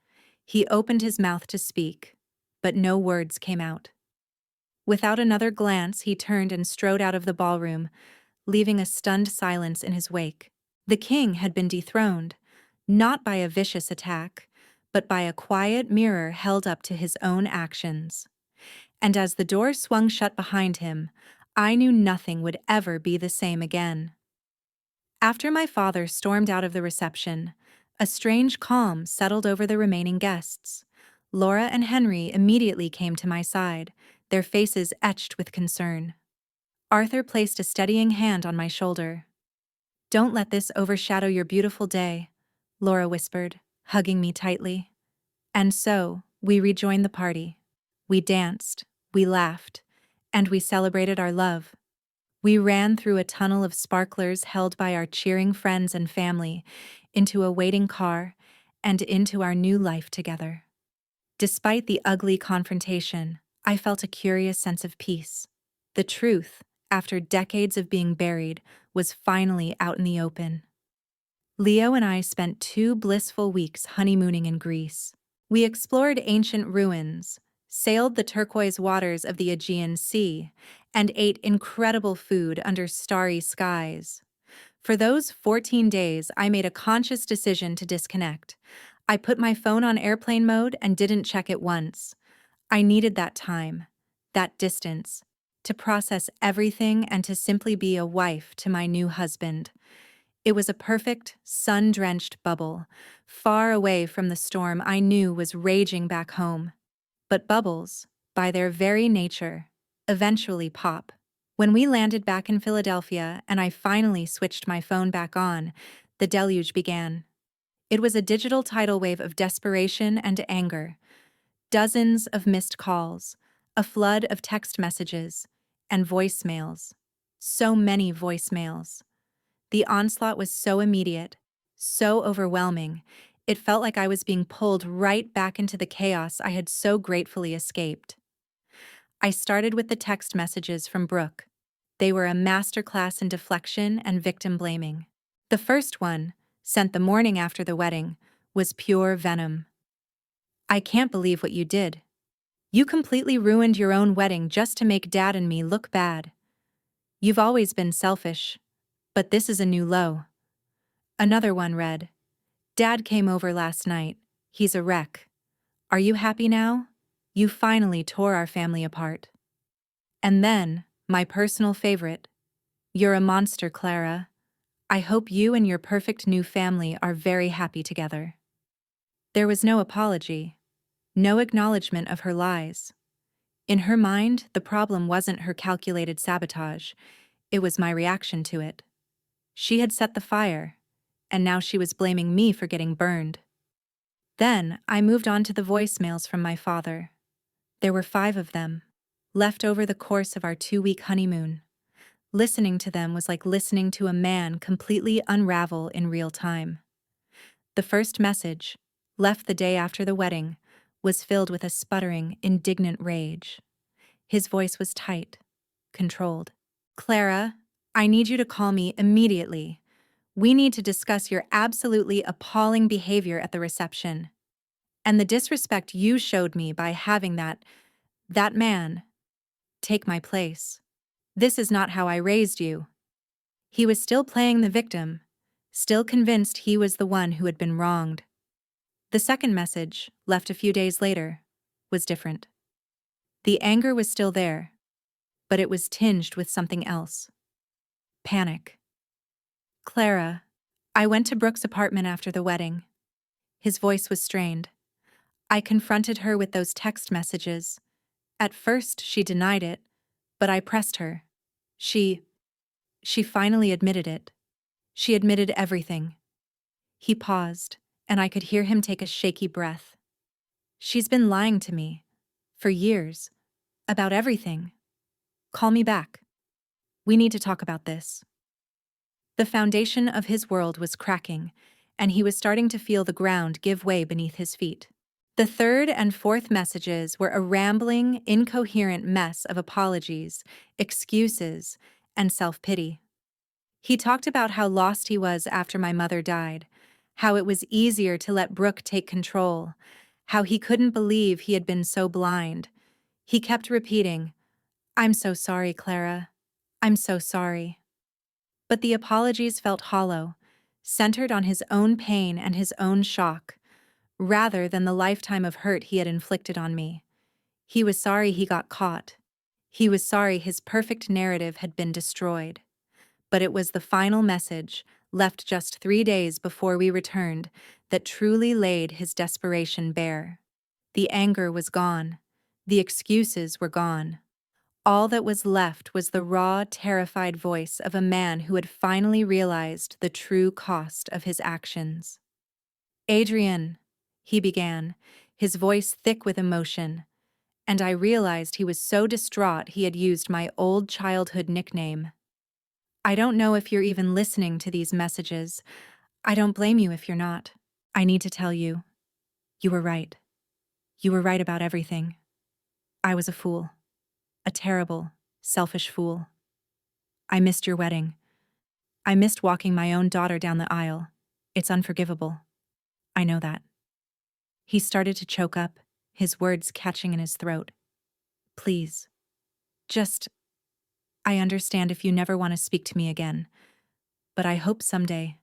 He opened his mouth to speak, but no words came out. Without another glance, he turned and strode out of the ballroom, leaving a stunned silence in his wake. The king had been dethroned, not by a vicious attack, but by a quiet mirror held up to his own actions. And as the door swung shut behind him, I knew nothing would ever be the same again. After my father stormed out of the reception, a strange calm settled over the remaining guests. Laura and Henry immediately came to my side, their faces etched with concern. Arthur placed a steadying hand on my shoulder. "Don't let this overshadow your beautiful day," Laura whispered, hugging me tightly. And so, we rejoined the party. We danced, we laughed, and we celebrated our love. We ran through a tunnel of sparklers held by our cheering friends and family, into a waiting car, and into our new life together. Despite the ugly confrontation, I felt a curious sense of peace. The truth, after decades of being buried, was finally out in the open. Leo and I spent 2 blissful weeks honeymooning in Greece. We explored ancient ruins, sailed the turquoise waters of the Aegean Sea, and ate incredible food under starry skies. For those 14 days, I made a conscious decision to disconnect. I put my phone on airplane mode and didn't check it once. I needed that time, that distance, to process everything and to simply be a wife to my new husband. It was a perfect, sun-drenched bubble, far away from the storm I knew was raging back home. But bubbles, by their very nature, eventually pop. When we landed back in Philadelphia and I finally switched my phone back on, the deluge began. It was a digital tidal wave of desperation and anger. Dozens of missed calls, a flood of text messages, and voicemails. So many voicemails. The onslaught was so immediate, so overwhelming, it felt like I was being pulled right back into the chaos I had so gratefully escaped. I started with the text messages from Brooke. They were a masterclass in deflection and victim blaming. The first one, sent the morning after the wedding, was pure venom. "I can't believe what you did. You completely ruined your own wedding just to make Dad and me look bad. You've always been selfish, but this is a new low." Another one read, "Dad came over last night. He's a wreck. Are you happy now? You finally tore our family apart." And then, my personal favorite, "You're a monster, Clara. I hope you and your perfect new family are very happy together." There was no apology, no acknowledgement of her lies. In her mind, the problem wasn't her calculated sabotage, it was my reaction to it. She had set the fire, and now she was blaming me for getting burned. Then I moved on to the voicemails from my father. There were 5 of them, left over the course of our 2-week honeymoon. Listening to them was like listening to a man completely unravel in real time. The first message, left the day after the wedding, was filled with a sputtering, indignant rage. His voice was tight, controlled. "Clara, I need you to call me immediately. We need to discuss your absolutely appalling behavior at the reception." And the disrespect you showed me by having that man take my place. This is not how I raised you. He was still playing the victim, still convinced he was the one who had been wronged. The second message, left a few days later, was different. The anger was still there, but it was tinged with something else. Panic. Clara, I went to Brooke's apartment after the wedding. His voice was strained. I confronted her with those text messages. At first, she denied it, but I pressed her. She finally admitted it. She admitted everything. He paused, and I could hear him take a shaky breath. She's been lying to me, for years, about everything. Call me back. We need to talk about this. The foundation of his world was cracking, and he was starting to feel the ground give way beneath his feet. The third and fourth messages were a rambling, incoherent mess of apologies, excuses, and self-pity. He talked about how lost he was after my mother died, how it was easier to let Brooke take control, how he couldn't believe he had been so blind. He kept repeating, "I'm so sorry, Clara. I'm so sorry." But the apologies felt hollow, centered on his own pain and his own shock, rather than the lifetime of hurt he had inflicted on me. He was sorry he got caught. He was sorry his perfect narrative had been destroyed. But it was the final message, left just 3 days before we returned, that truly laid his desperation bare. The anger was gone. The excuses were gone. All that was left was the raw, terrified voice of a man who had finally realized the true cost of his actions. "Adrian," he began, his voice thick with emotion, and I realized he was so distraught he had used my old childhood nickname. "I don't know if you're even listening to these messages. I don't blame you if you're not. I need to tell you, you were right. You were right about everything. I was a fool. A terrible, selfish fool. I missed your wedding. I missed walking my own daughter down the aisle. It's unforgivable. I know that." He started to choke up, his words catching in his throat. "Please. I understand if you never want to speak to me again, but I hope someday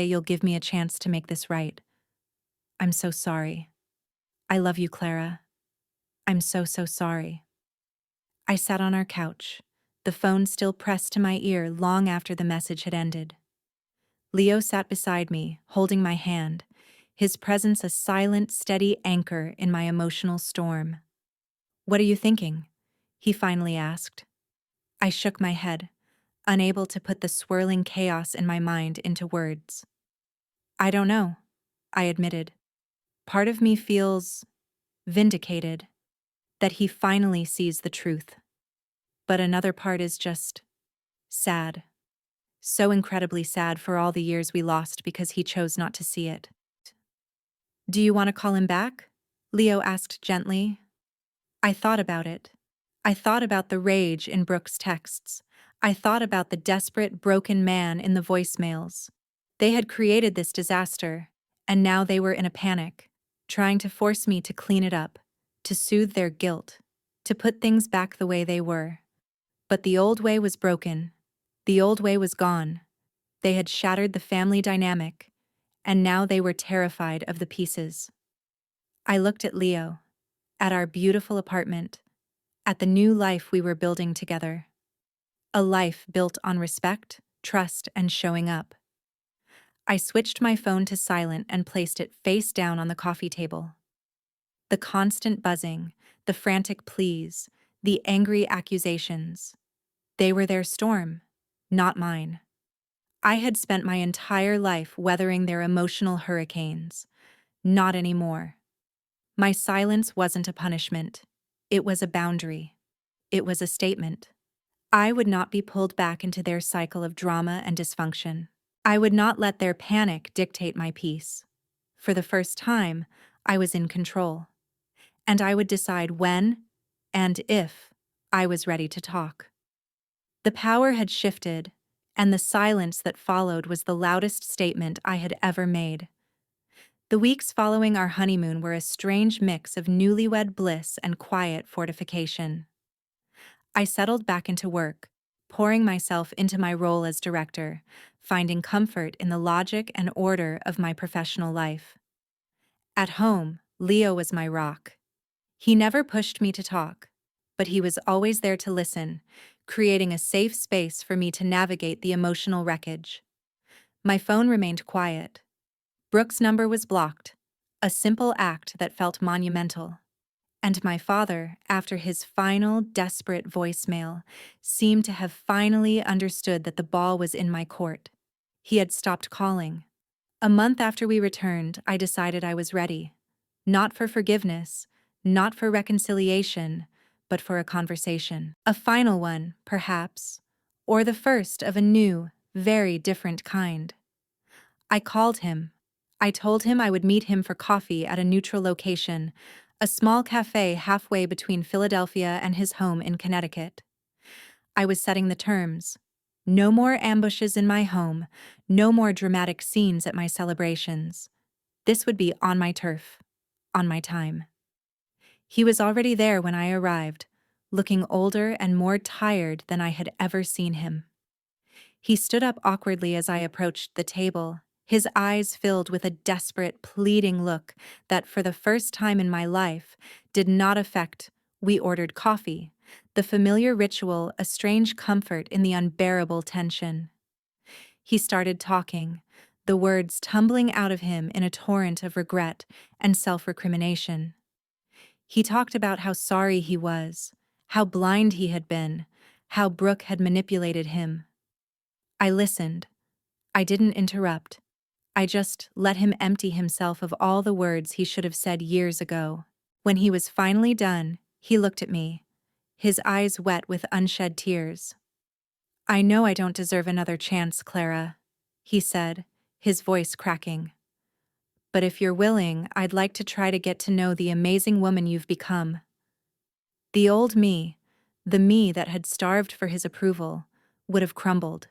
you'll give me a chance to make this right. I'm so sorry. I love you, Clara. I'm so sorry." I sat on our couch, the phone still pressed to my ear long after the message had ended. Leo sat beside me, holding my hand, his presence a silent, steady anchor in my emotional storm. "What are you thinking?" he finally asked. I shook my head, unable to put the swirling chaos in my mind into words. "I don't know," I admitted. "Part of me feels vindicated, that he finally sees the truth. But another part is just sad. So incredibly sad for all the years we lost because he chose not to see it." "Do you want to call him back?" Leo asked gently. I thought about it. I thought about the rage in Brooke's texts. I thought about the desperate, broken man in the voicemails. They had created this disaster, and now they were in a panic, trying to force me to clean it up, to soothe their guilt, to put things back the way they were. But the old way was broken. The old way was gone. They had shattered the family dynamic, and now they were terrified of the pieces. I looked at Leo, at our beautiful apartment, at the new life we were building together. A life built on respect, trust, and showing up. I switched my phone to silent and placed it face down on the coffee table. The constant buzzing, the frantic pleas, the angry accusations. They were their storm, not mine. I had spent my entire life weathering their emotional hurricanes. Not anymore. My silence wasn't a punishment. It was a boundary. It was a statement. I would not be pulled back into their cycle of drama and dysfunction. I would not let their panic dictate my peace. For the first time, I was in control. And I would decide when and if I was ready to talk. The power had shifted, and the silence that followed was the loudest statement I had ever made. The weeks following our honeymoon were a strange mix of newlywed bliss and quiet fortification. I settled back into work, pouring myself into my role as director, finding comfort in the logic and order of my professional life. At home, Leo was my rock. He never pushed me to talk, but he was always there to listen, creating a safe space for me to navigate the emotional wreckage. My phone remained quiet. Brooke's number was blocked, a simple act that felt monumental. And my father, after his final, desperate voicemail, seemed to have finally understood that the ball was in my court. He had stopped calling. A month after we returned, I decided I was ready. Not for forgiveness, not for reconciliation, but for a conversation. A final one, perhaps, or the first of a new, very different kind. I called him. I told him I would meet him for coffee at a neutral location, a small cafe halfway between Philadelphia and his home in Connecticut. I was setting the terms. No more ambushes in my home, no more dramatic scenes at my celebrations. This would be on my turf, on my time. He was already there when I arrived, looking older and more tired than I had ever seen him. He stood up awkwardly as I approached the table, his eyes filled with a desperate, pleading look that, for the first time in my life, did not affect "we ordered coffee," the familiar ritual, a strange comfort in the unbearable tension. He started talking, the words tumbling out of him in a torrent of regret and self-recrimination. He talked about how sorry he was, how blind he had been, how Brooke had manipulated him. I listened. I didn't interrupt. I just let him empty himself of all the words he should have said years ago. When he was finally done, he looked at me, his eyes wet with unshed tears. "I know I don't deserve another chance, Clara," he said, his voice cracking. "But if you're willing, I'd like to try to get to know the amazing woman you've become." The old me, the me that had starved for his approval, would have crumbled.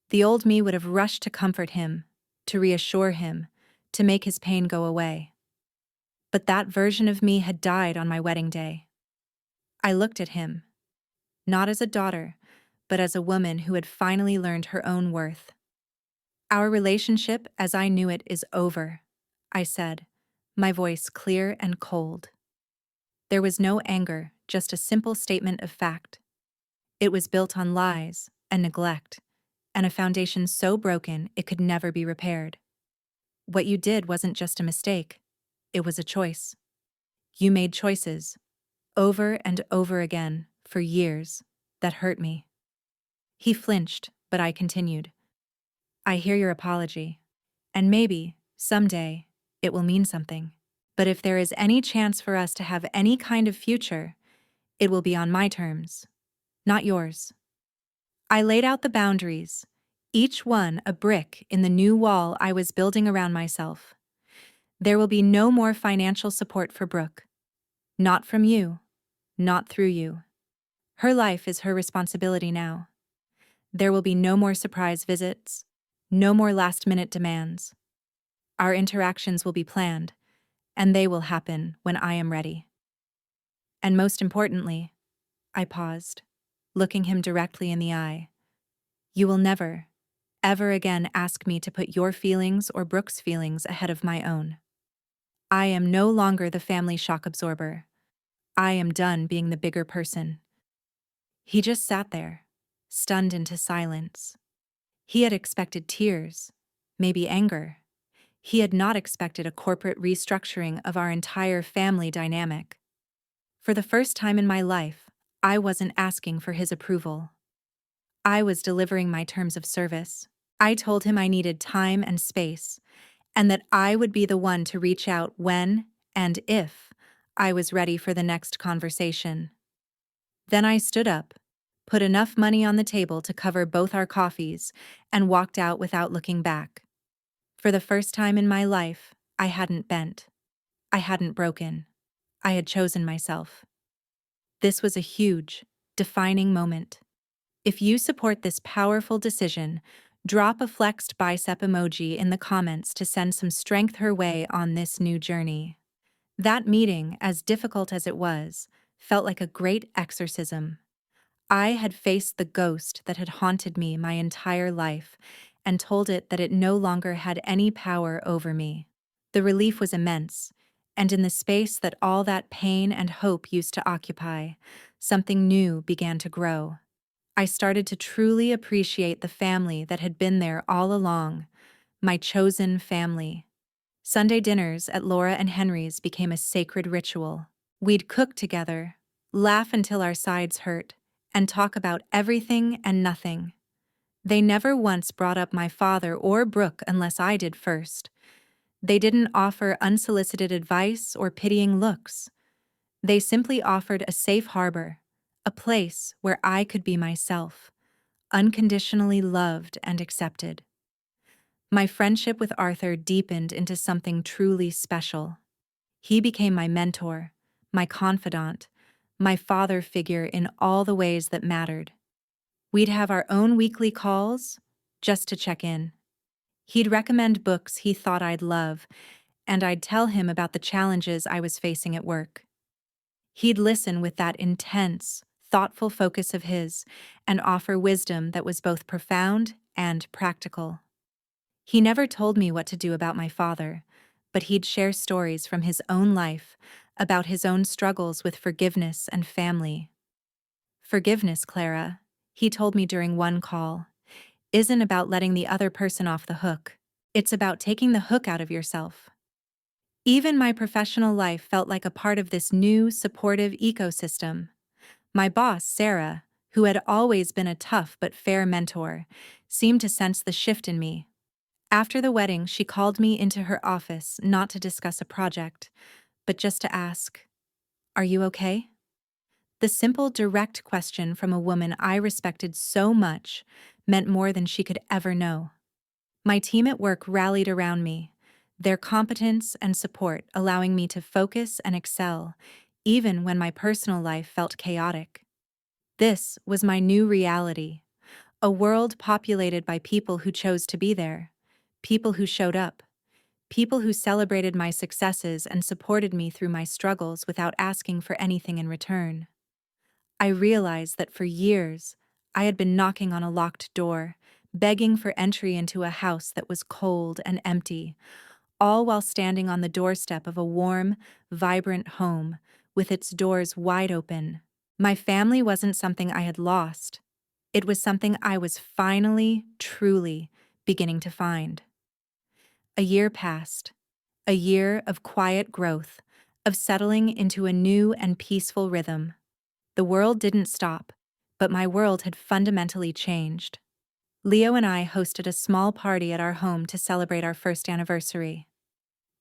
The old me would have rushed to comfort him, to reassure him, to make his pain go away. But that version of me had died on my wedding day. I looked at him, not as a daughter, but as a woman who had finally learned her own worth. "Our relationship as I knew it is over," I said, my voice clear and cold. There was no anger, just a simple statement of fact. It was built on lies and neglect, and a foundation so broken it could never be repaired. What you did wasn't just a mistake, it was a choice. You made choices, over and over again, for years, that hurt me. He flinched, but I continued. "I hear your apology, and maybe, someday, it will mean something. But if there is any chance for us to have any kind of future, it will be on my terms, not yours." I laid out the boundaries, each one a brick in the new wall I was building around myself. There will be no more financial support for Brooke. Not from you, not through you. Her life is her responsibility now. There will be no more surprise visits, no more last-minute demands. Our interactions will be planned, and they will happen when I am ready. And most importantly, I paused, looking him directly in the eye. You will never, ever again ask me to put your feelings or Brooke's feelings ahead of my own. I am no longer the family shock absorber. I am done being the bigger person. He just sat there, stunned into silence. He had expected tears, maybe anger. He had not expected a corporate restructuring of our entire family dynamic. For the first time in my life, I wasn't asking for his approval. I was delivering my terms of service. I told him I needed time and space, and that I would be the one to reach out when and if I was ready for the next conversation. Then I stood up, put enough money on the table to cover both our coffees, and walked out without looking back. For the first time in my life, I hadn't bent. I hadn't broken. I had chosen myself. This was a huge, defining moment. If you support this powerful decision, Drop a flexed bicep emoji in the comments to send some strength her way on this new journey. That meeting, as difficult as it was, felt like a great exorcism. I had faced the ghost that had haunted me my entire life and told it that it no longer had any power over me. The relief was immense, and in the space that all that pain and hope used to occupy, something new began to grow. I started to truly appreciate the family that had been there all along, my chosen family. Sunday dinners at Laura and Henry's became a sacred ritual. We'd cook together, laugh until our sides hurt, and talk about everything and nothing. They never once brought up my father or Brooke unless I did first. They didn't offer unsolicited advice or pitying looks. They simply offered a safe harbor, a place where I could be myself, unconditionally loved and accepted. My friendship with Arthur deepened into something truly special. He became my mentor, my confidant, my father figure in all the ways that mattered. We'd have our own weekly calls, just to check in. He'd recommend books he thought I'd love, and I'd tell him about the challenges I was facing at work. He'd listen with that intense, thoughtful focus of his and offer wisdom that was both profound and practical. He never told me what to do about my father, but he'd share stories from his own life about his own struggles with forgiveness and family. Forgiveness, Clara, he told me during one call, isn't about letting the other person off the hook. It's about taking the hook out of yourself. Even my professional life felt like a part of this new, supportive ecosystem. My boss, Sarah, who had always been a tough but fair mentor, seemed to sense the shift in me. After the wedding, she called me into her office not to discuss a project, but just to ask, "Are you okay?" The simple, direct question from a woman I respected so much meant more than she could ever know. My team at work rallied around me, their competence and support allowing me to focus and excel, even when my personal life felt chaotic. This was my new reality, a world populated by people who chose to be there, people who showed up, people who celebrated my successes and supported me through my struggles without asking for anything in return. I realized that for years, I had been knocking on a locked door, begging for entry into a house that was cold and empty, all while standing on the doorstep of a warm, vibrant home with its doors wide open. My family wasn't something I had lost. It was something I was finally, truly beginning to find. A year passed, a year of quiet growth, of settling into a new and peaceful rhythm. The world didn't stop, but my world had fundamentally changed. Leo and I hosted a small party at our home to celebrate our first anniversary.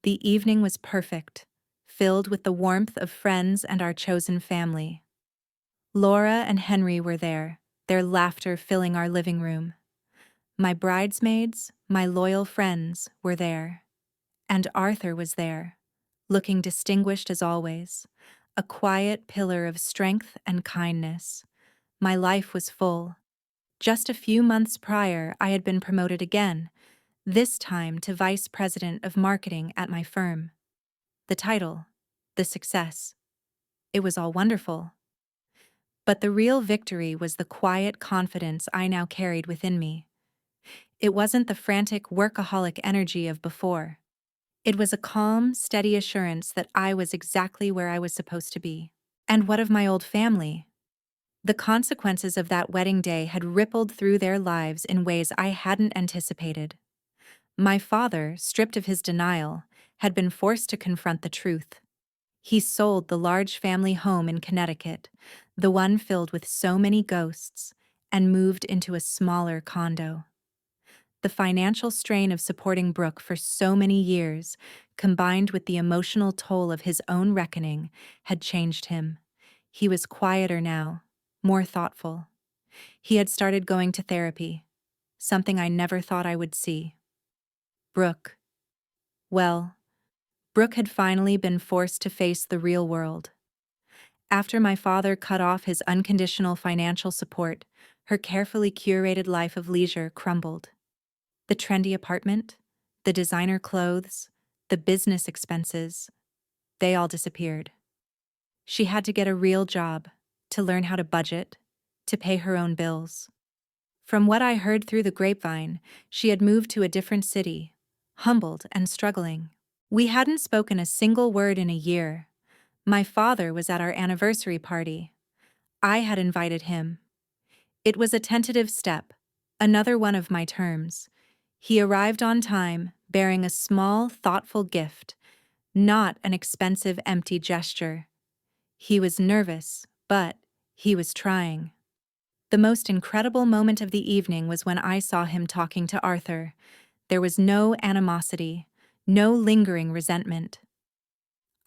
The evening was perfect, filled with the warmth of friends and our chosen family. Laura and Henry were there, their laughter filling our living room. My bridesmaids, my loyal friends, were there. And Arthur was there, looking distinguished as always, a quiet pillar of strength and kindness. My life was full. Just a few months prior, I had been promoted again, this time to Vice President of Marketing at my firm. The title, the success. It was all wonderful. But the real victory was the quiet confidence I now carried within me. It wasn't the frantic workaholic energy of before. It was a calm, steady assurance that I was exactly where I was supposed to be. And what of my old family? The consequences of that wedding day had rippled through their lives in ways I hadn't anticipated. My father, stripped of his denial, had been forced to confront the truth. He sold the large family home in Connecticut, the one filled with so many ghosts, and moved into a smaller condo. The financial strain of supporting Brooke for so many years, combined with the emotional toll of his own reckoning, had changed him. He was quieter now, more thoughtful. He had started going to therapy, something I never thought I would see. Brooke. Well, Brooke had finally been forced to face the real world. After my father cut off his unconditional financial support, her carefully curated life of leisure crumbled. The trendy apartment, the designer clothes, the business expenses, they all disappeared. She had to get a real job, to learn how to budget, to pay her own bills. From what I heard through the grapevine, she had moved to a different city, humbled and struggling. We hadn't spoken a single word in a year. My father was at our anniversary party. I had invited him. It was a tentative step, another one of my terms. He arrived on time, bearing a small, thoughtful gift, not an expensive, empty gesture. He was nervous, but he was trying. The most incredible moment of the evening was when I saw him talking to Arthur. There was no animosity, no lingering resentment.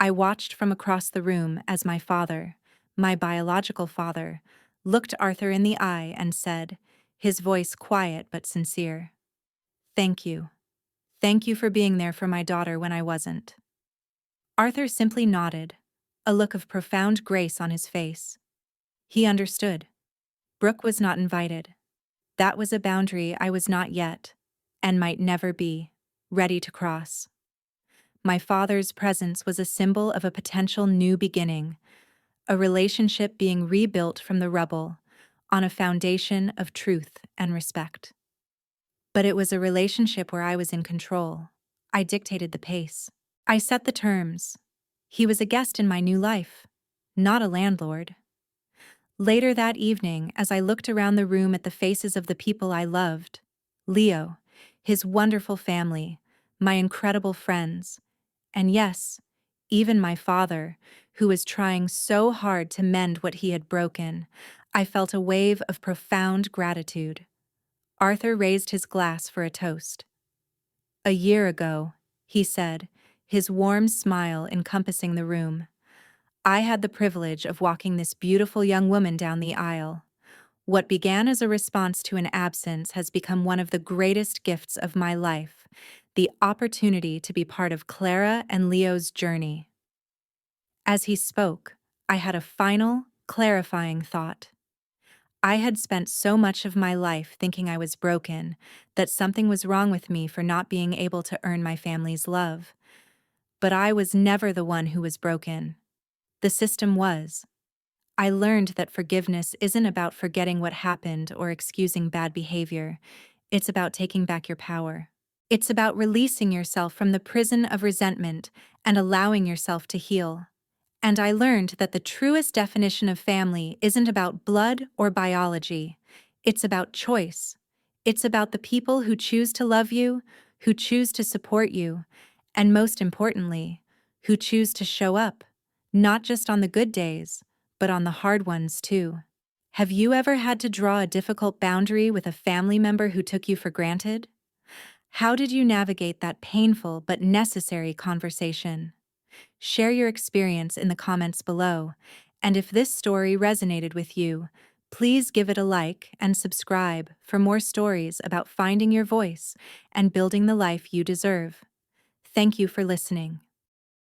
I watched from across the room as my father, my biological father, looked Arthur in the eye and said, his voice quiet but sincere, "Thank you. Thank you for being there for my daughter when I wasn't." Arthur simply nodded, a look of profound grace on his face. He understood. Brooke was not invited. That was a boundary I was not yet, and might never be, ready to cross. My father's presence was a symbol of a potential new beginning, a relationship being rebuilt from the rubble, on a foundation of truth and respect. But it was a relationship where I was in control. I dictated the pace. I set the terms. He was a guest in my new life, not a landlord. Later that evening, as I looked around the room at the faces of the people I loved, Leo, his wonderful family, my incredible friends, and yes, even my father, who was trying so hard to mend what he had broken, I felt a wave of profound gratitude. Arthur raised his glass for a toast. "A year ago," he said, his warm smile encompassing the room, "I had the privilege of walking this beautiful young woman down the aisle. What began as a response to an absence has become one of the greatest gifts of my life, the opportunity to be part of Clara and Leo's journey." As he spoke, I had a final, clarifying thought. I had spent so much of my life thinking I was broken, that something was wrong with me for not being able to earn my family's love. But I was never the one who was broken. The system was. I learned that forgiveness isn't about forgetting what happened or excusing bad behavior. It's about taking back your power. It's about releasing yourself from the prison of resentment and allowing yourself to heal. And I learned that the truest definition of family isn't about blood or biology. It's about choice. It's about the people who choose to love you, who choose to support you, and most importantly, who choose to show up, not just on the good days, but on the hard ones too. Have you ever had to draw a difficult boundary with a family member who took you for granted? How did you navigate that painful but necessary conversation? Share your experience in the comments below, and if this story resonated with you, please give it a like and subscribe for more stories about finding your voice and building the life you deserve. Thank you for listening.